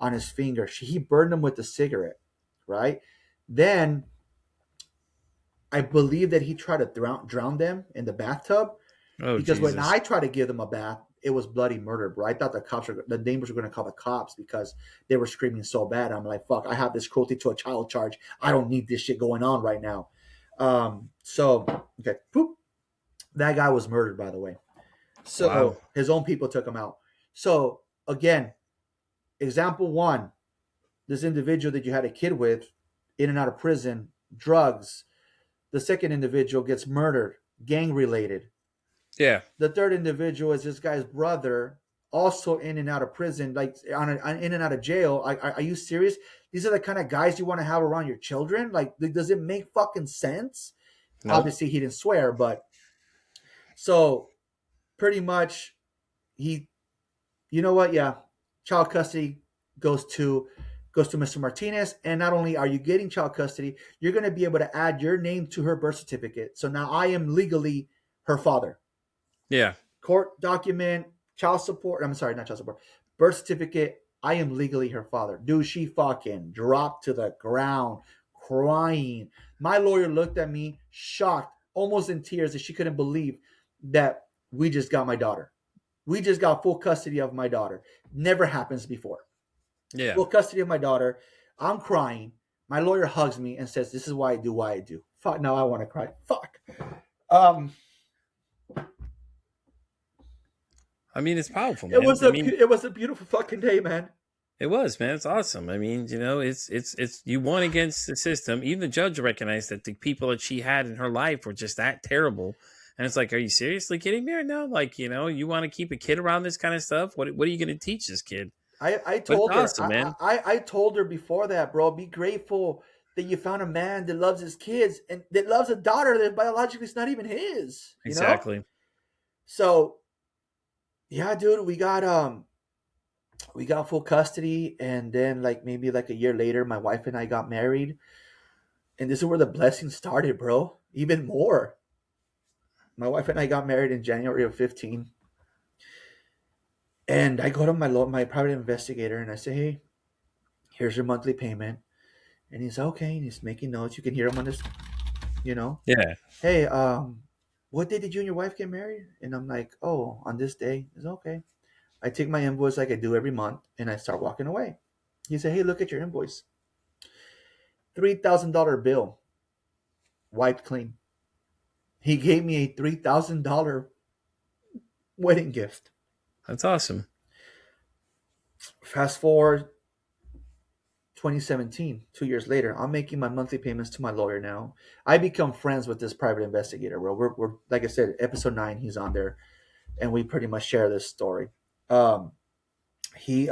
on his finger. He burned him with a cigarette, right? Then I believe that he tried to drown them in the bathtub Oh because when Jesus. I tried to give them a bath, it was bloody murder, bro. I thought the neighbors were going to call the cops because they were screaming so bad. I'm like, fuck, I have this cruelty to a child charge. I don't need this shit going on right now. So okay, poop. That guy was murdered, by the way. Wow. So his own people took him out. So again, example one, this individual that you had a kid with, in and out of prison, drugs. The second individual gets murdered, gang related. Yeah. The third individual is this guy's brother, also in and out of prison, like in and out of jail. Are you serious? These are the kind of guys you want to have around your children? Like, does it make fucking sense? Nope. Obviously, he didn't swear, but so pretty much he, you know what? Yeah, child custody goes to Mr. Martinez, and not only are you getting child custody, you're going to be able to add your name to her birth certificate. So now I am legally her father. Yeah. Court document, child support. I'm sorry, not child support. Birth certificate. I am legally her father. Dude, she fucking dropped to the ground, crying. My lawyer looked at me, shocked, almost in tears, that she couldn't believe that we just got my daughter. We just got full custody of my daughter. Never happens before. Yeah. Full custody of my daughter. I'm crying. My lawyer hugs me and says, "This is why I do why I do." Fuck. Now I want to cry. Fuck. Um, I mean, it's powerful, it man. was I a mean, it was a beautiful fucking day, man. it was, man. It's awesome. I mean, it's you won against the system. Even the judge recognized that the people that she had in her life were just that terrible. And it's like, are you seriously kidding me right now? Like, you want to keep a kid around this kind of stuff? What are you going to teach this kid? I But it's told her, awesome, man. I told her before that, bro. Be grateful that you found a man that loves his kids and that loves a daughter that biologically is not even his. You know. Exactly. So yeah, dude, we got full custody, and then like maybe like a year later, my wife and I got married, and this is where the blessing started, bro. Even more. My wife and I got married in January of 15, and I go to my private investigator and I say, "Hey, here's your monthly payment." And he's okay. And he's making notes. You can hear him on this, you know. Yeah. Hey, what day did you and your wife get married? And I'm like, oh, on this day. It's okay. I take my invoice like I do every month, and I start walking away. He said, hey, look at your invoice. $3,000 bill, wiped clean. He gave me a $3,000 wedding gift. That's awesome. Fast forward 2017, 2 years later, I'm making my monthly payments to my lawyer now. I become friends with this private investigator. We're like I said, episode 9, he's on there, and we pretty much share this story. Um, he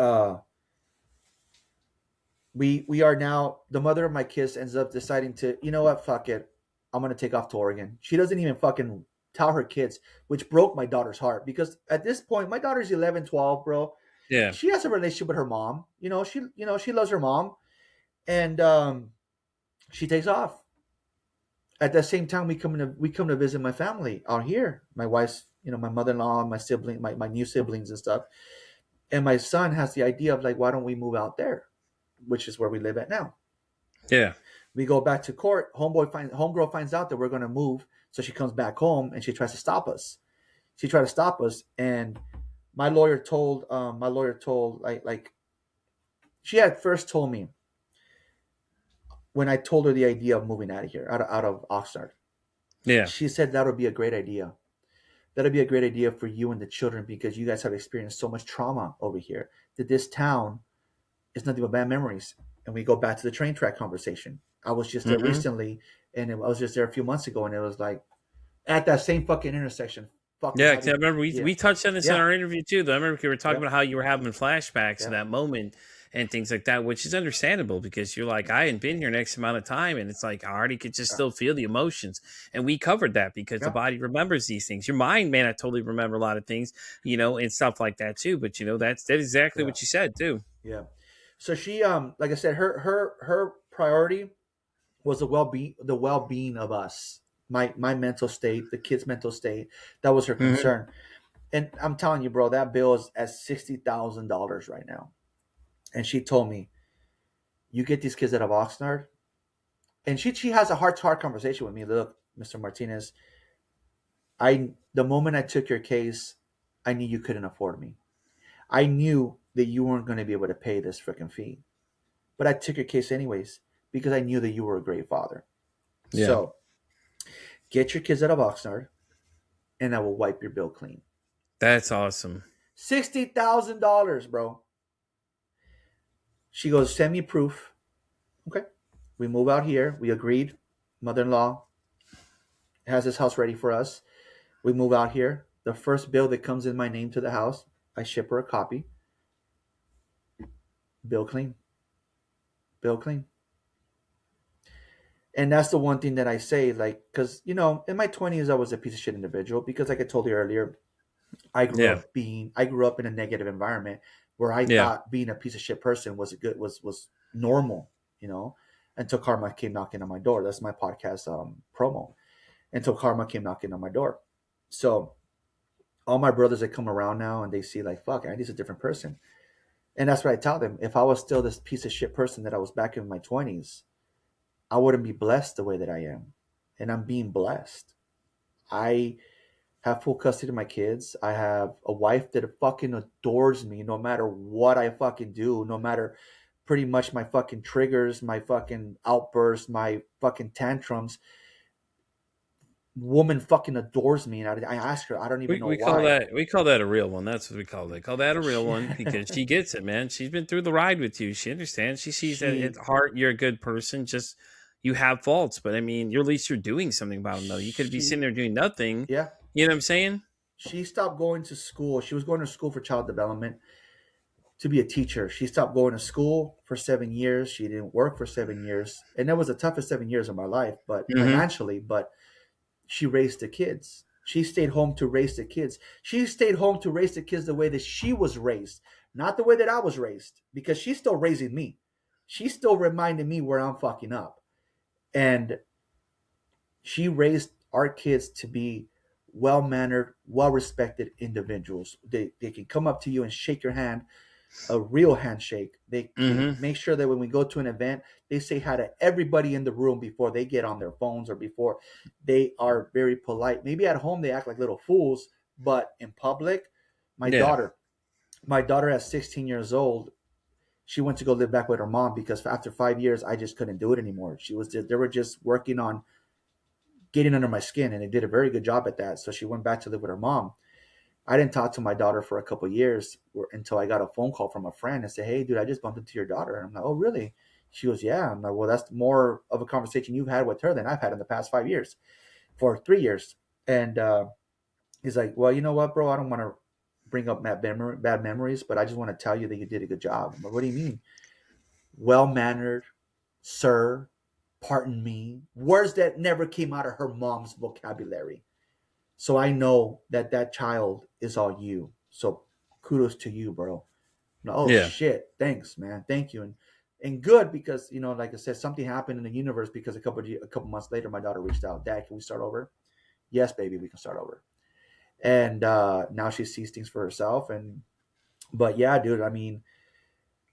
We are now, the mother of my kids ends up deciding to, you know what, fuck it, I'm gonna take off to Oregon. She doesn't even fucking tell her kids, which broke my daughter's heart because at this point my daughter's 11, 12, bro. Yeah. She has a relationship with her mom. She loves her mom, and she takes off. At the same time, we come to visit my family out here. My wife's, my mother-in-law, my sibling, my new siblings and stuff. And my son has the idea of like, why don't we move out there, which is where we live at now. Yeah. We go back to court. Homegirl finds out that we're gonna move, so she comes back home and she tries to stop us. She tried to stop us, and my lawyer told like she had first told me when I told her the idea of moving out of here, out of Oxnard. Yeah. She said that would be a great idea. That'd be a great idea for you and the children because you guys have experienced so much trauma over here that this town is nothing but bad memories. And we go back to the train track conversation. I was just there Hmm. recently, and I was just there a few months ago, and it was like at that same fucking intersection, fucking Yeah, 'cause I having, remember we yeah, we touched on this in yeah, our interview too, though. I remember we were talking yeah, about how you were having flashbacks in yeah, that moment and things like that, which is understandable because you're like, I hadn't been here next amount of time, and it's like I already could just yeah, still feel the emotions. And we covered that because the yeah, body remembers these things. Your mind may not totally remember a lot of things, and stuff like that too. But that's exactly yeah, what you said too. yeah. So she, like I said, her priority was the well being of us, my mental state, the kids' mental state. That was her Hmm. concern. And I'm telling you, bro, that bill is at $60,000 right now. And she told me, "You get these kids out of Oxnard." And she has a heart to heart conversation with me. Look, Mr. Martinez, the moment I took your case, I knew you couldn't afford me. I knew that you weren't going to be able to pay this freaking fee. But I took your case anyways because I knew that you were a great father. Yeah, So get your kids out of Oxnard, and I will wipe your bill clean. that's awesome. $60,000, bro. She goes, send me proof. Okay. We move out here. We agreed. Mother in law has this house ready for us. We move out here. The first bill that comes in my name to the house, I ship her a copy. Bill clean. Bill clean. And that's the one thing that I say, like, because, in my 20s, I was a piece of shit individual because, like I told you earlier, Yeah, I grew up in a negative environment where I yeah, thought being a piece of shit person was normal, you know, until karma came knocking on my door. That's my podcast promo. Until karma came knocking on my door. So all my brothers that come around now and they see like, fuck, Andy's a different person. And that's what I tell them. If I was still this piece of shit person that I was back in my 20s, I wouldn't be blessed the way that I am. And I'm being blessed. I have full custody of my kids. I have a wife that fucking adores me no matter what I fucking do, no matter pretty much my fucking triggers, my fucking outbursts, my fucking tantrums. Woman fucking adores me, and I ask her, I don't even We know we call why. that a real one. That's what we call it. Call that a real She, one because she gets it, man. She's been through the ride with you. She understands. She sees that at she, heart you're a good person. Just you have faults, but I mean, you're at least you're doing something about them though. You could be sitting she, there doing nothing. yeah, You know what I'm saying? she stopped going to school. She was going to school for child development to be a teacher. She stopped going to school for 7 years. She didn't work for 7 years, and that was the toughest 7 years of my life, but Hmm. financially. But she raised the kids. She stayed home to raise the kids. She stayed home to raise the kids the way that she was raised, not the way that I was raised, because she's still raising me. She's still reminding me where I'm fucking up. And she raised our kids to be well mannered, well respected individuals. They can come up to you and shake your hand, a real handshake. They Hmm. make sure that when we go to an event, they say hi to everybody in the room before they get on their phones or before they are very polite. Maybe at home they act like little fools, but in public, my Yeah. daughter, my daughter at 16 years old, she went to go live back with her mom because after 5 years, I just couldn't do it anymore. They were just working on getting under my skin, and they did a very good job at that. So she went back to live with her mom. I didn't talk to my daughter for a couple of years until I got a phone call from a friend and said, "Hey, dude, I just bumped into your daughter." And I'm like, "Oh, really?" She goes, "Yeah." I'm like, "Well, that's more of a conversation you've had with her than I've had in the past 5 years, for 3 years." And he's like, "Well, you know what, bro? I don't want to bring up bad memories, but I just want to tell you that you did a good job." I'm like, "What do you mean?" well mannered, sir, pardon me, words that never came out of her mom's vocabulary. So I know that that child is all you. So kudos to you, bro. Oh Yeah. shit, thanks, man, thank you, and good because like I said, something happened in the universe because a couple months later, my daughter reached out, Dad, can we start over? Yes, baby, we can start over. And now she sees things for herself. And but yeah, dude, I mean,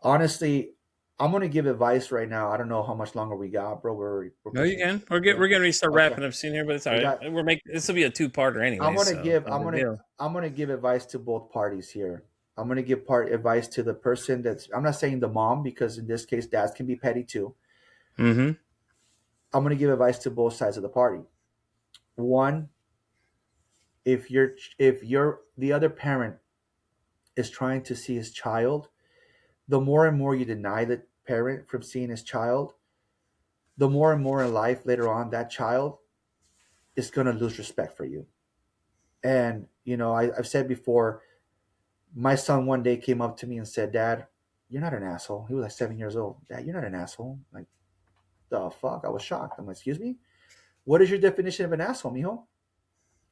honestly, I'm gonna give advice right now. I don't know how much longer we got, bro. We're No, you pushing. can. We're Yeah. getting ready to start Okay. wrapping up soon here, but it's all We right. got. We're making this will be a two-parter I'm anyways, gonna so give. no big deal. I'm gonna give advice to both parties here. I'm gonna give part advice to the person that's. I'm not saying the mom because in this case, dads can be petty too. Mm-hmm. I'm gonna give advice to both sides of the party. One, if you're the other parent is trying to see his child, the more and more you deny the parent from seeing his child, the more and more in life later on that child is going to lose respect for you. And I've said before, my son one day came up to me and said, Dad, you're not an asshole. He was like 7 years old. Dad, you're not an asshole. Like, the fuck? I was shocked. I'm like, excuse me? What is your definition of an asshole, mijo?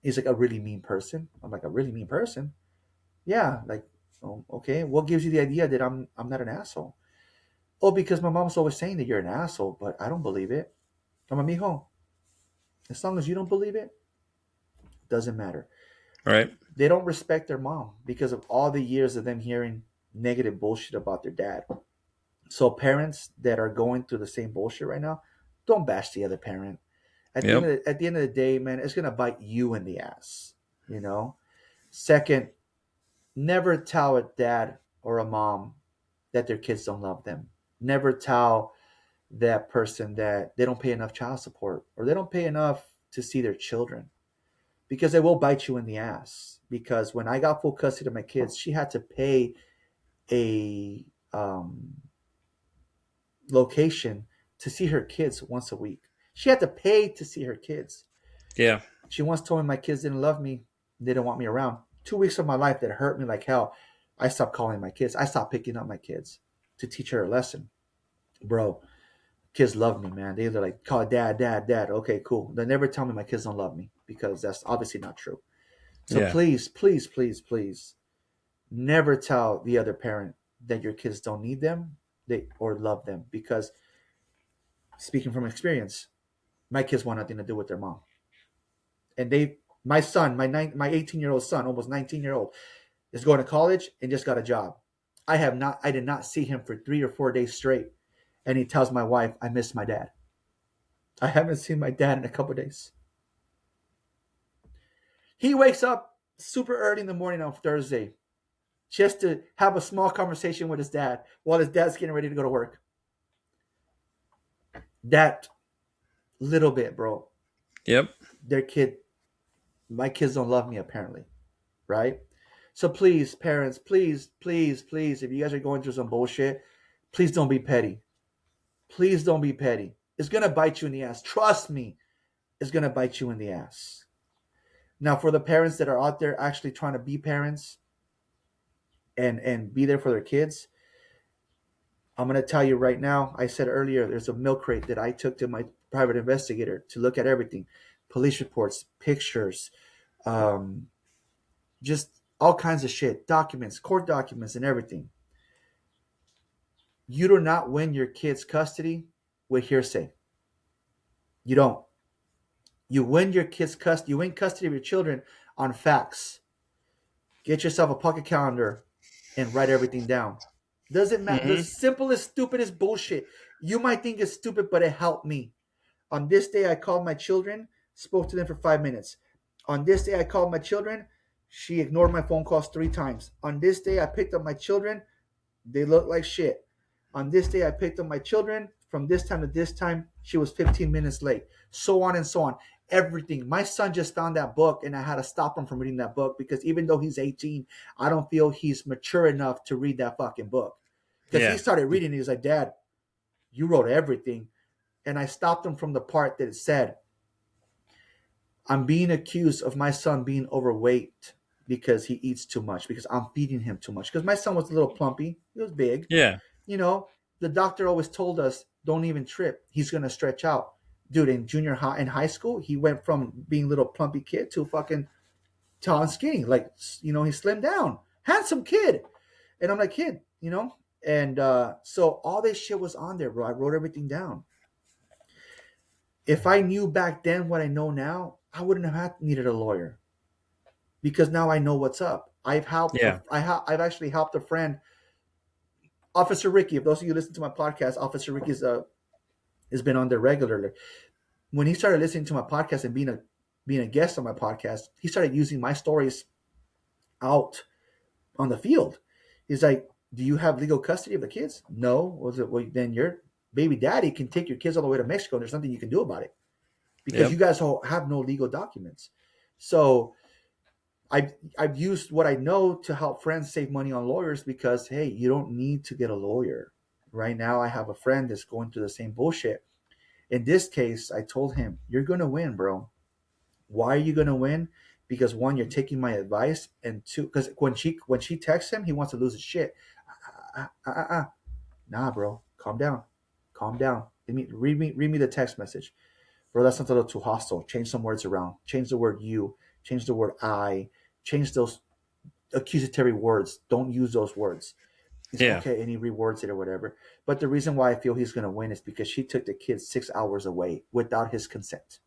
He's like, a really mean person. I'm like, a really mean person? Yeah. Like, oh, okay. What gives you the idea that I'm not an asshole? Oh, because my mom's always saying that you're an asshole, but I don't believe it. I'm like, mijo, as long as you don't believe it, doesn't matter. Right. They don't respect their mom because of all the years of them hearing negative bullshit about their dad. So parents that are going through the same bullshit right now, don't bash the other parent. Yep. At the end of the day, man, it's gonna bite you in the ass. You know. Second, never tell a dad or a mom that their kids don't love them. Never tell that person that they don't pay enough child support or they don't pay enough to see their children because it will bite you in the ass. Because when I got full custody of my kids, she had to pay a location to see her kids once a week. She had to pay to see her kids. Yeah. She once told me my kids didn't love me, they didn't want me around. 2 weeks of my life that hurt me like hell. I stopped calling my kids. I stopped picking up my kids to teach her a lesson. Bro, kids love me, man. They either like call dad, dad, dad. Okay, cool. They never tell me my kids don't love me because that's obviously not true. So Yeah. please, please, please, please, never tell the other parent that your kids don't need them, they or love them. Because speaking from experience, my kids want nothing to do with their mom, and my son, my 18-year-old son, almost 19-year-old, is going to college and just got a job. I did not see him for 3 or 4 days straight, and he tells my wife, "I miss my dad. I haven't seen my dad in a couple of days." He wakes up super early in the morning on Thursday just to have a small conversation with his dad while his dad's getting ready to go to work. That little bit, bro. Yep. Their kid, my kids don't love me apparently, right? So please, parents, please, please, please, if you guys are going through some bullshit, please don't be petty. Please don't be petty. It's gonna bite you in the ass. Trust me, it's gonna bite you in the ass. Now, for the parents that are out there actually trying to be parents and be there for their kids, I'm going to tell you right now. I said earlier, there's a milk crate that I took to my private investigator to look at everything, police reports, pictures, um, just all kinds of shit, documents, court documents, and everything. You do not win your kids' custody with hearsay. You don't. You win your kids' custody. You win custody of your children on facts. Get yourself a pocket calendar and write everything down. Doesn't matter. The Mm-hmm. simplest, stupidest bullshit. You might think it's stupid, but it helped me. On this day, I called my children, spoke to them for 5 minutes. On this day, I called my children. She ignored my phone calls 3 times. On this day, I picked up my children. They looked like shit. On this day, I picked up my children. From this time to this time, she was 15 minutes late. So on and so on. Everything. My son just found that book, and I had to stop him from reading that book because even though he's 18, I don't feel he's mature enough to read that fucking book. Because he Yeah. started reading, he was like, Dad, you wrote everything. And I stopped him from the part that it said, I'm being accused of my son being overweight because he eats too much, because I'm feeding him too much. Because my son was a little plumpy. He was big, Yeah. you know. the doctor always told us, don't even trip. He's gonna stretch out. Dude, in junior high and high school, he went from being a little plumpy kid to fucking tall and skinny. Like, he slimmed down. Handsome kid. And I'm like, kid, And so all this shit was on there, bro. I wrote everything down. If I knew back then what I know now, I wouldn't have needed a lawyer because now I know what's up. Yeah. I've actually helped a friend, Officer Ricky. If those of you listen to my podcast, Officer Ricky's has been on there regularly. When he started listening to my podcast and being a guest on my podcast, he started using my stories out on the field. He's like, "Do you have legal custody of the kids?" No. Was it? Well, then your baby daddy can take your kids all the way to Mexico, and there's nothing you can do about it because Yep. you guys all have no legal documents. So I've used what I know to help friends save money on lawyers because hey, you don't need to get a lawyer. Right now, I have a friend that's going through the same bullshit. In this case, I told him, "You're gonna win, bro. Why are you gonna win? Because one, you're taking my advice, and two, because when she texts him, he wants to lose his shit. Nah, bro, calm down, calm down. Read me the text message, bro. That sounds a little too hostile. Change some words around. Change the word you. Change the word I. Change those accusatory words. Don't use those words." He's Yeah. okay, and he rewords it or whatever. But the reason why I feel he's gonna win is because she took the kids 6 hours away without his consent.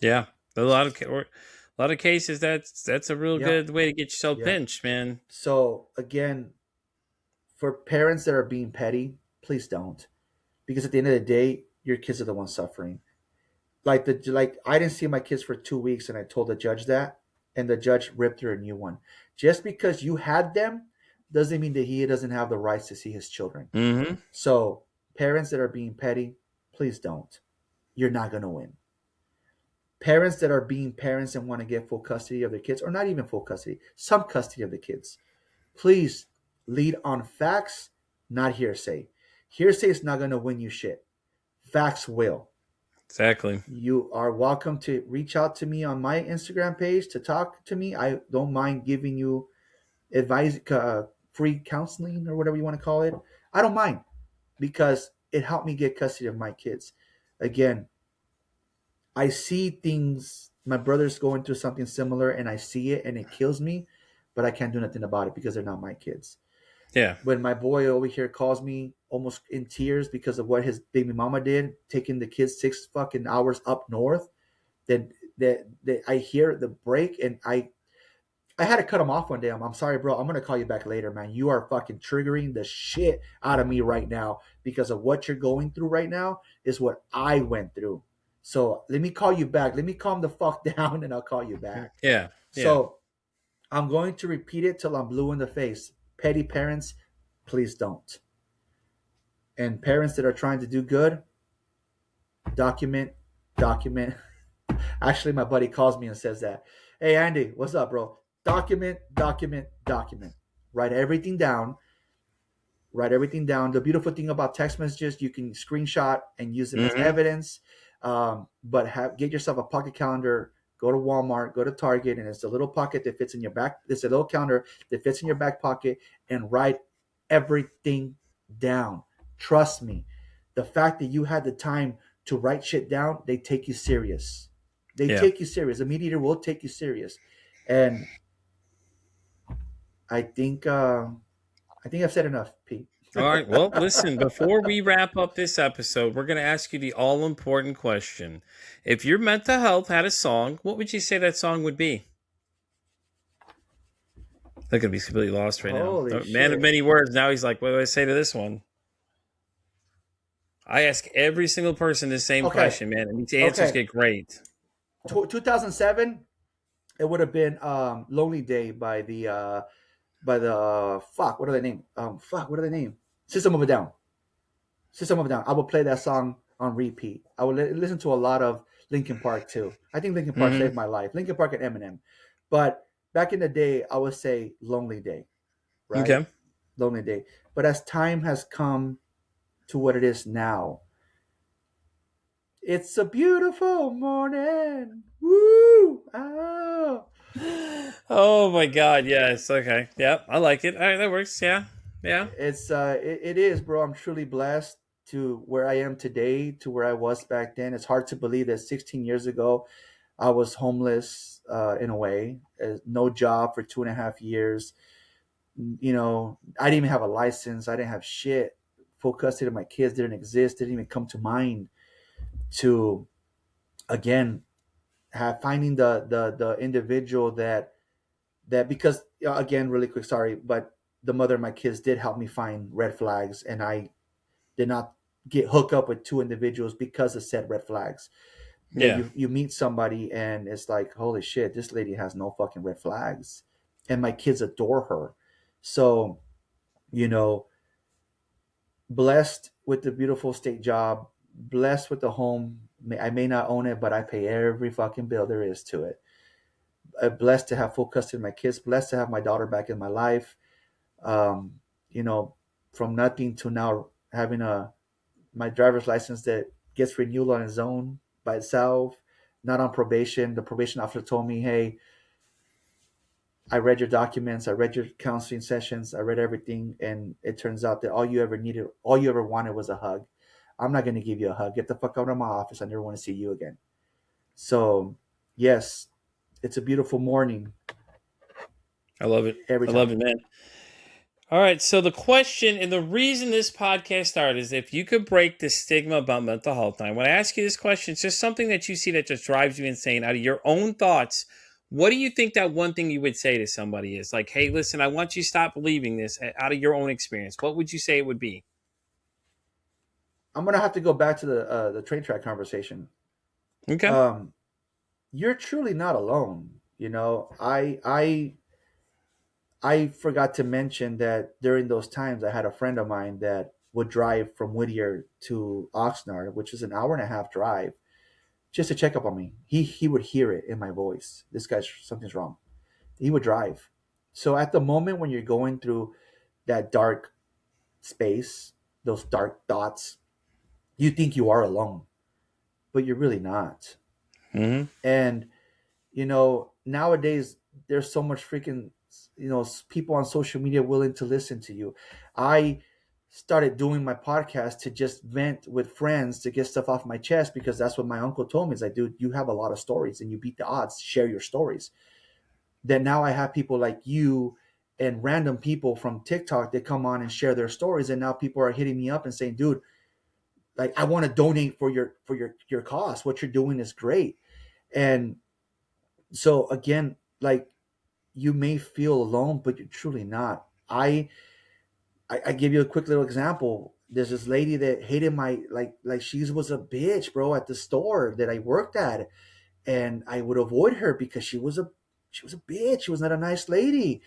Yeah. A lot of cases that's a real Yep. good way to get yourself Yep. pinched, man. So again, for parents that are being petty, please don't, because at the end of the day, your kids are the ones suffering. Like I didn't see my kids for 2 weeks, and I told the judge that, and the judge ripped her a new one. Just because you had them doesn't mean that he doesn't have the rights to see his children. Mm-hmm. So parents that are being petty, please don't. You're not gonna win. Parents that are being parents and want to get full custody of their kids, or not even full custody, some custody of the kids, please lead on facts, not hearsay. Hearsay is not going to win you shit. Facts will. Exactly. You are welcome to reach out to me on my Instagram page to talk to me. I don't mind giving you advice, free counseling or whatever you want to call it. I don't mind because it helped me get custody of my kids. Again, I see things. My brother's going through something similar, and I see it, and it kills me, but I can't do nothing about it because they're not my kids. Yeah. When my boy over here calls me almost in tears because of what his baby mama did, taking the kids 6 fucking hours up north, then that I hear the break, and I had to cut him off one day. I'm sorry, bro. I'm gonna call you back later, man. You are fucking triggering the shit out of me right now because of what you're going through right now is what I went through. So let me call you back. Let me calm the fuck down, and I'll call you back. Yeah. Yeah. So I'm going to repeat it till I'm blue in the face. Petty parents, please don't. And parents that are trying to do good, document, document. Actually, my buddy calls me and says that. Hey, Andy, what's up, bro? Document, document, document. Write everything down. Write everything down. The beautiful thing about text messages, you can screenshot and use them as Mm-hmm. evidence. But get yourself a pocket calendar. Go to Walmart, go to Target, and it's a little pocket that fits in your back. It's a little calendar that fits in your back pocket, and write everything down. Trust me, the fact that you had the time to write shit down, they take you serious. They Yeah. take you serious. A mediator will take you serious, and I think I've said enough, Pete. All right. Well, listen, before we wrap up this episode, we're going to ask you the all important question. If your mental health had a song, what would you say that song would be? They're going to be completely lost right now. Holy The man of shit. many words. Now he's like, what do I say to this one? I ask every single person the same Okay, question, man, and these answers okay. get great. 2007, it would have been "Lonely Day" by the fuck. What are they named? Fuck. What are they named? System of a Down. System of a Down. I would play that song on repeat. I would listen to a lot of Linkin Park too. I think Linkin Park Mm-hmm. saved my life. Linkin Park and Eminem. But back in the day, I would say "Lonely Day," right? Okay. "Lonely Day." But as time has come to what it is now, it's a beautiful morning. Woo! Oh. Oh my God! Yes. Okay. Yep. I like it. All right. That works. Yeah. Yeah. It is, bro. I'm truly blessed. to where I am today to where I was back then. It's hard to believe that 16 years ago I was homeless in a way, no job for 2.5 years. I didn't even have a license. I didn't have shit. Full custody of my kids didn't exist. Didn't even come to mind to again have finding the individual that because again, really quick, sorry, but the mother of my kids did help me find red flags, and I did not get hooked up with two individuals because of said red flags. That Yeah. you meet somebody and it's like, holy shit, this lady has no fucking red flags, and my kids adore her. So you know, blessed with the beautiful state job, blessed with the home. I may not own it, but I pay every fucking bill there is to it. Blessed to have full custody of my kids. Blessed to have my daughter back in my life. Um, you know, from nothing to now having a my driver's license that gets renewed on its own by itself, not on probation. The probation officer told me, "Hey, I read your documents, I read your counseling sessions, I read everything, and it turns out that all you ever wanted was a hug. I'm not going to give you a hug. Get the fuck out of my office. I never want to see you again." So, yes, it's a beautiful morning I love it. every I love time. it, man. All right. So the question and the reason this podcast started is if you could break the stigma about mental health. Now, when I ask you this question, it's just something that you see that just drives you insane out of your own thoughts. What do you think that one thing you would say to somebody is like, hey, listen, I want you to stop believing this out of your own experience? What would you say it would be? I'm gonna have to go back to the train track conversation. Okay. Um, you're truly not alone. I forgot to mention that during those times, I had a friend of mine that would drive from Whittier to Oxnard, which is an hour and a half drive, just to check up on me. He would hear it in my voice. This guy's something's wrong. He would drive. So at the moment when you're going through that dark space, those dark thoughts, you think you are alone, but you're really not. Mm-hmm. And nowadays there's so much freaking people on social media willing to listen to you. I started doing my podcast to just vent with friends to get stuff off my chest because that's what my uncle told me. Is like, dude, you have a lot of stories and you beat the odds. Share your stories. Then now I have people like you and random people from TikTok that come on and share their stories, and now people are hitting me up and saying, dude, like, I want to donate for your cause. What you're doing is great. And so again, like, you may feel alone, but you're truly not. I give you a quick little example. There's this lady that hated my like she was a bitch, bro, at the store that I worked at, and I would avoid her because she was a bitch. She was not a nice lady.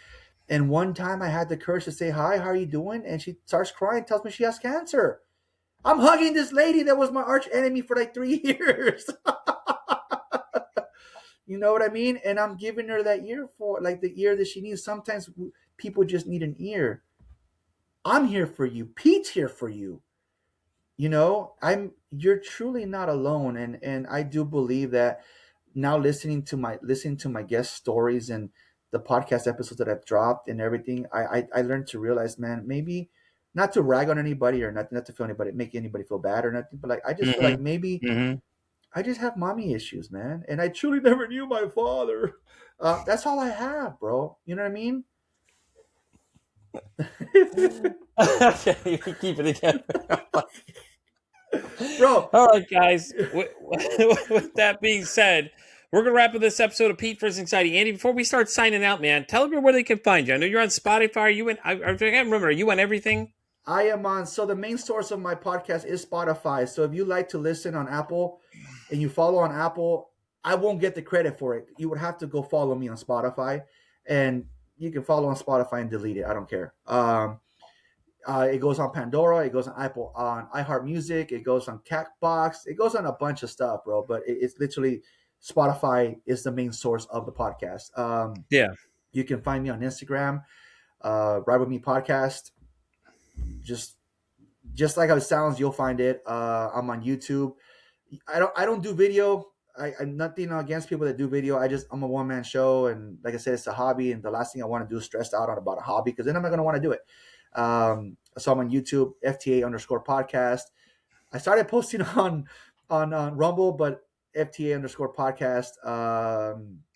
And one time I had the courage to say, "Hi, how are you doing?" And she starts crying, tells me she has cancer. I'm hugging this lady that was my arch enemy for like 3 years. You know what I mean? And I'm giving her that ear for like the ear that she needs. Sometimes people just need an ear. I'm here for you. Pete's here for you. You're truly not alone. And I do believe that now listening to my guest stories and the podcast episodes that I've dropped and everything, I learned to realize, man, maybe not to rag on anybody or not to feel anybody make anybody feel bad or nothing, but like I just feel like maybe Mm-hmm. Mm-hmm. I just have mommy issues, man, and I truly never knew my father. That's all I have, bro. You know what I mean? Okay, you keep it together. Bro, All right, guys. With that being said, we're gonna wrap up this episode of Pete vs. Anxiety. Andy, before we start signing out, man, tell them where they can find you. I know you're on Spotify. Are you in? I can't remember. Are you on everything? I am on. So the main source of my podcast is Spotify. So if you like to listen on Apple and you follow on Apple, I won't get the credit for it. You would have to go follow me on Spotify, and you can follow on Spotify and delete it. I don't care. It goes on Pandora. It goes on Apple, on iHeartMusic. It goes on Catbox. It goes on a bunch of stuff, bro. But it's literally Spotify is the main source of the podcast. Yeah. You can find me on Instagram, Ride With Me Podcast. Just just like how it sounds, you'll find it. I'm on YouTube. I don't do video. I'm nothing against people that do video. I'm a one man show, and like I said, it's a hobby. And the last thing I want to do is stress out on about a hobby because then I'm not going to want to do it. So I'm on YouTube, FTA _podcast. I started posting on Rumble, but FTA underscore podcast.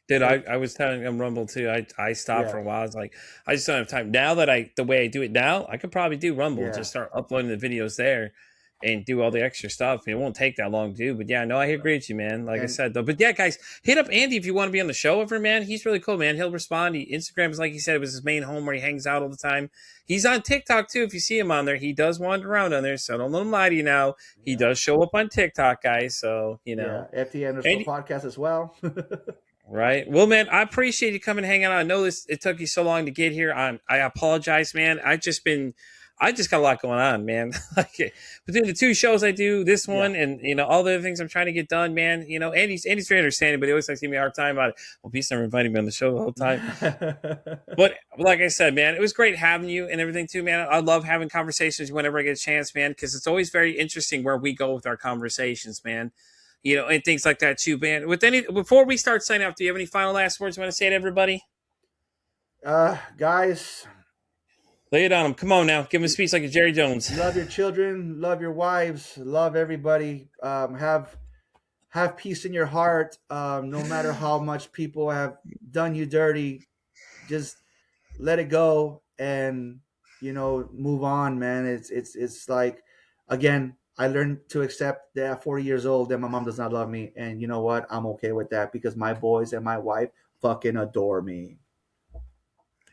Dude, But I was telling him Rumble too. I stopped yeah, for a while. I was like, I just don't have time. Now that the way I do it now, I could probably do Rumble. yeah, Just start uploading the videos there and do all the extra stuff. It won't take that long to do. But yeah, no, I agree with you, man. Like I and said though. But yeah, guys, hit up Andy if you want to be on the show over, man. He's really cool, man. He'll respond. Instagram is like he said, it was his main home where he hangs out all the time. He's on TikTok too. If you see him on there, he does wander around on there. So don't let him lie to you now. He yeah, does show up on TikTok, guys. So yeah, FTA underscore And podcast as well. right. Well, man, I appreciate you coming and hanging out. I know it took you so long to get here. I apologize, man. I just got a lot going on, man. Like between the two shows I do, this Yeah. one and all the other things I'm trying to get done, man. Andy's very understanding, but he always likes to give me a hard time about it. Well, Peace never invited me on the show the whole time. But like I said, man, it was great having you and everything too, man. I love having conversations whenever I get a chance, man, because it's always very interesting where we go with our conversations, man. And things like that too, man. Before we start signing off, do you have any final last words you want to say to everybody? Guys, Lay it on them. Come on now, give them a speech like a Jerry Jones. love your children, love your wives, love everybody. Have peace in your heart. No matter how much people have done you dirty, just let it go and move on, man. It's like, again, I learned to accept that at 40 years old that my mom does not love me, and you know what? I'm okay with that because my boys and my wife fucking adore me.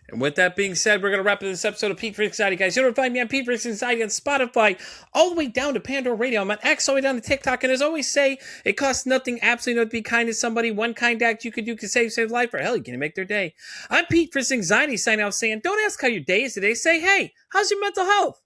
And with that being said, we're going to wrap up this episode of Pete for Anxiety, guys. You can find me on Pete for Anxiety on Spotify, all the way down to Pandora Radio. I'm on X, all the way down to TikTok. And as always say, it costs nothing, absolutely nothing to be kind to somebody. One kind act you could do can save life, or hell, you can make their day. I'm Pete for Anxiety, signing out saying, don't ask how your day is today. Say, hey, how's your mental health?